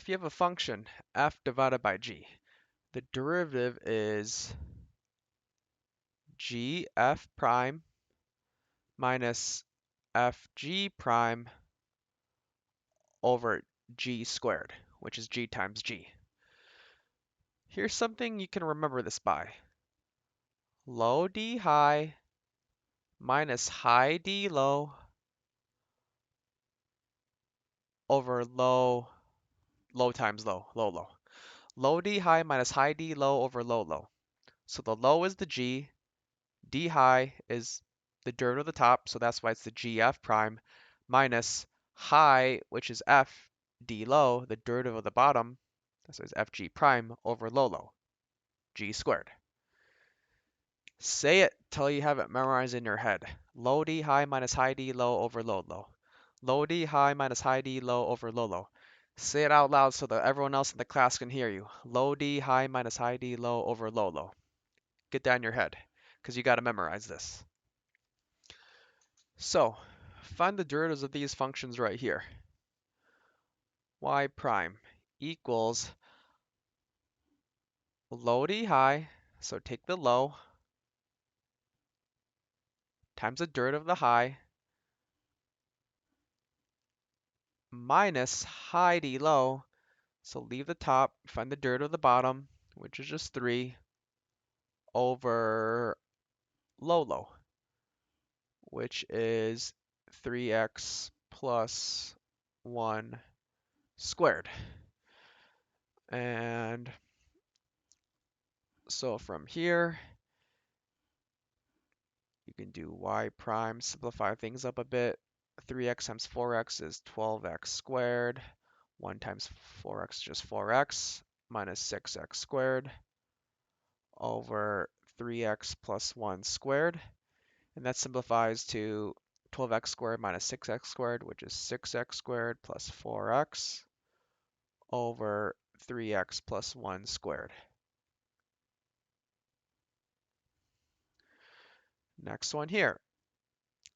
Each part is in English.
if you have a function f divided by g, the derivative is gf prime minus fg prime over g squared, which is g times g. Here's something you can remember this by. Low d high minus high d low over low times low, low. Low d high minus high d low over low. So the low is the g, d high is the derivative of the top, so that's why it's the gf prime, minus high, which is f, d low, the derivative of the bottom, so it's fg prime over low, g squared. Say it till you have it memorized in your head. Low d high minus high d low over low. Low d high minus high d low over low. Say it out loud so that everyone else in the class can hear you. Low d high minus high d low over low. Get that in your head, because you got to memorize this. So, find the derivatives of these functions right here. Y prime equals low d high, so take the low, times the derivative of the high, minus high d low, so leave the top, find the derivative of the bottom, which is just 3, over low, which is 3x plus 1 squared. And so from here, you can do y prime, simplify things up a bit. 3x times 4x is 12x squared. 1 times 4x is just 4x, minus 6x squared over 3x plus 1 squared. And that simplifies to 12x squared minus 6x squared, which is 6x squared plus 4x over 3x plus 1 squared. Next one here.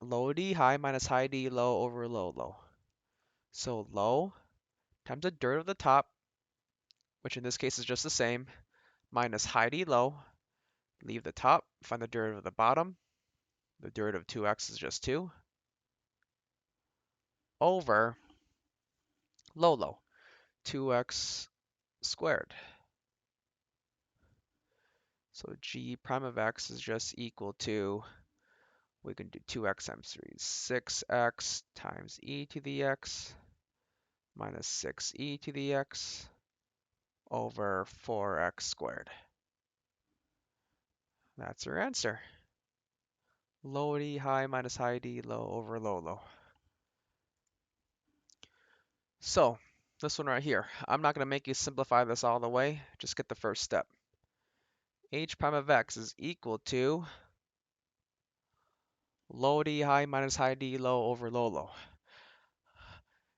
Low d high minus high d low over low. So low times the derivative of the top, which in this case is just the same, minus high d low. Leave the top, find the derivative of the bottom. The derivative of 2x is just 2. Over low, 2x squared. So g prime of x is just equal to, we can do 2x times 3, 6x times e to the x minus 6e to the x over 4x squared. That's our answer. Low d high minus high d low over low. So this one right here, I'm not going to make you simplify this all the way, just get the first step. H prime of x is equal to low d high minus high d low over low.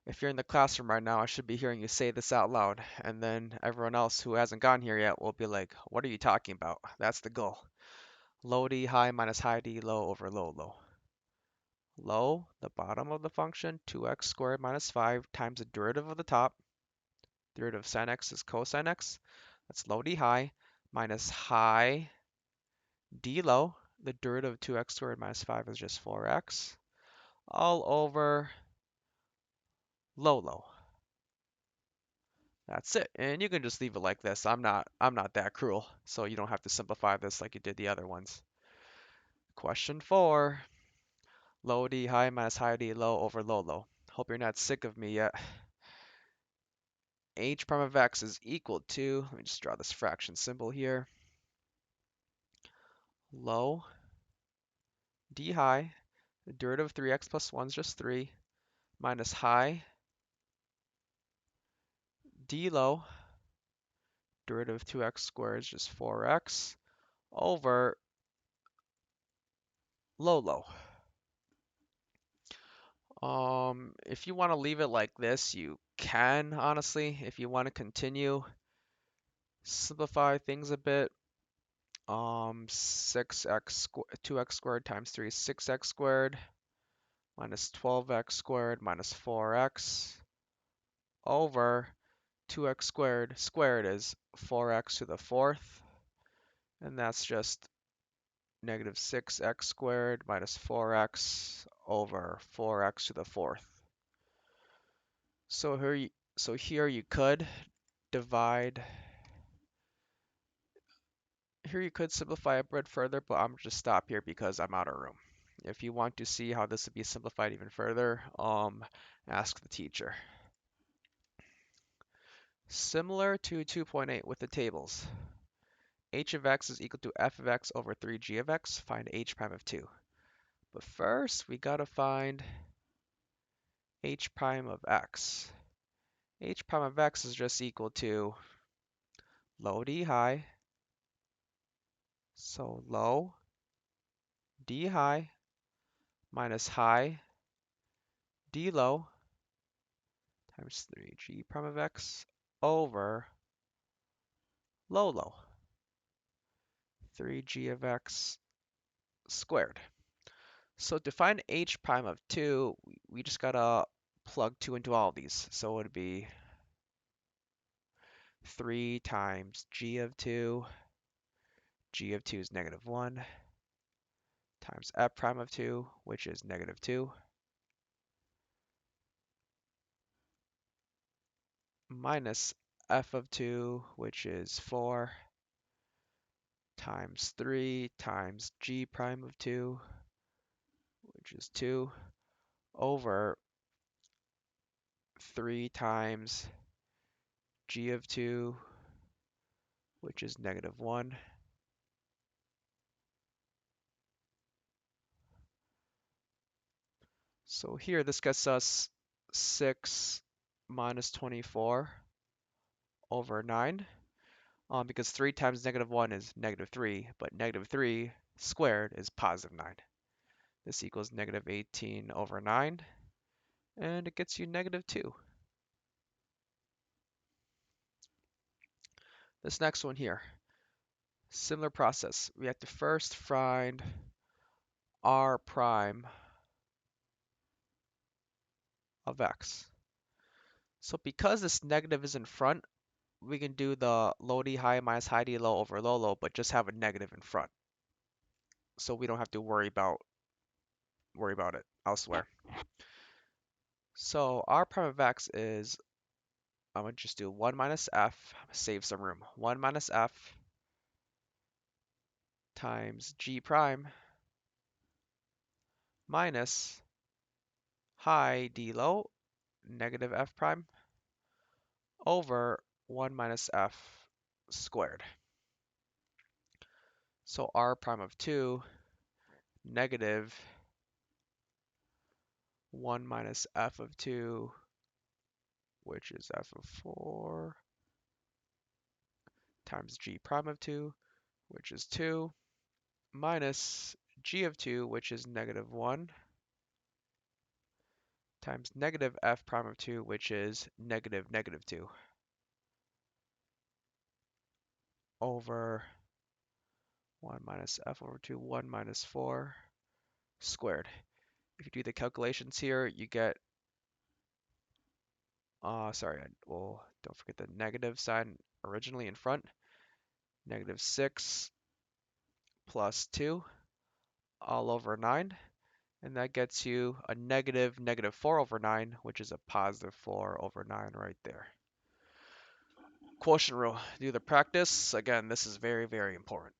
If you're in the classroom right now, I should be hearing you say this out loud, and then everyone else who hasn't gone here yet will be like, what are you talking about? That's the goal. Low d high minus high d low over low. Low, the bottom of the function, 2x squared minus 5 times the derivative of the top. Derivative of sin x is cosine x. That's low d high minus high d low. The derivative of 2x squared minus 5 is just 4x. All over low. That's it. And you can just leave it like this. I'm not that cruel, so you don't have to simplify this like you did the other ones. Question 4. Low d high minus high d low over low. Hope you're not sick of me yet. H prime of x is equal to, let me just draw this fraction symbol here. Low d high, the derivative of 3x plus 1 is just 3, minus high d low, derivative of 2x squared is just 4x, over low. If you want to leave it like this, you can, honestly. If you want to continue, simplify things a bit. 2x squared times 3 is 6x squared, minus 12x squared minus 4x over 2x squared squared is 4x to the fourth, and that's just negative 6x squared minus 4x over 4x to the fourth. So here you could divide. Here you could simplify a bit further, but I'm just stop here because I'm out of room. If you want to see how this would be simplified even further, ask the teacher. Similar to 2.8 with the tables. H of x is equal to f of x over 3g of x. Find h prime of 2. But first, we gotta find h prime of x. H prime of x is just equal to low d high, so low d high minus high d low times 3g prime of x over low low, 3g of x squared. So to find h prime of 2, we just gotta plug 2 into all of these. So it would be 3 times g of 2, g of 2 is negative 1, times f prime of 2, which is negative 2, minus f of 2, which is 4, times 3 times g prime of 2, which is 2, over 3 times g of 2, which is negative 1. So here this gets us 6 minus 24 over 9, because 3 times negative 1 is negative 3, but negative 3 squared is positive 9. This equals negative 18 over 9, and it gets you negative 2. This next one here, similar process. We have to first find r prime of x. So because this negative is in front, we can do the low d high minus high d low over low low, but just have a negative in front. So we don't have to worry about it elsewhere. So r prime of x is, I'm going to just do 1 minus f, save some room. 1 minus f times g prime minus high d low, negative f prime, over 1 minus f squared. So r prime of 2, negative 1 minus f of 2, which is f of 4, times g prime of 2, which is 2, minus g of 2, which is negative 1, times negative f prime of 2, which is negative negative 2, over 1 minus f over 2, 1 minus 4 squared. If you do the calculations here, you get, well, don't forget the negative sign originally in front, negative 6 plus 2 all over 9, and that gets you a negative negative 4 over 9, which is a positive 4 over 9 right there. Quotient rule. Do the practice. Again, this is very, very important.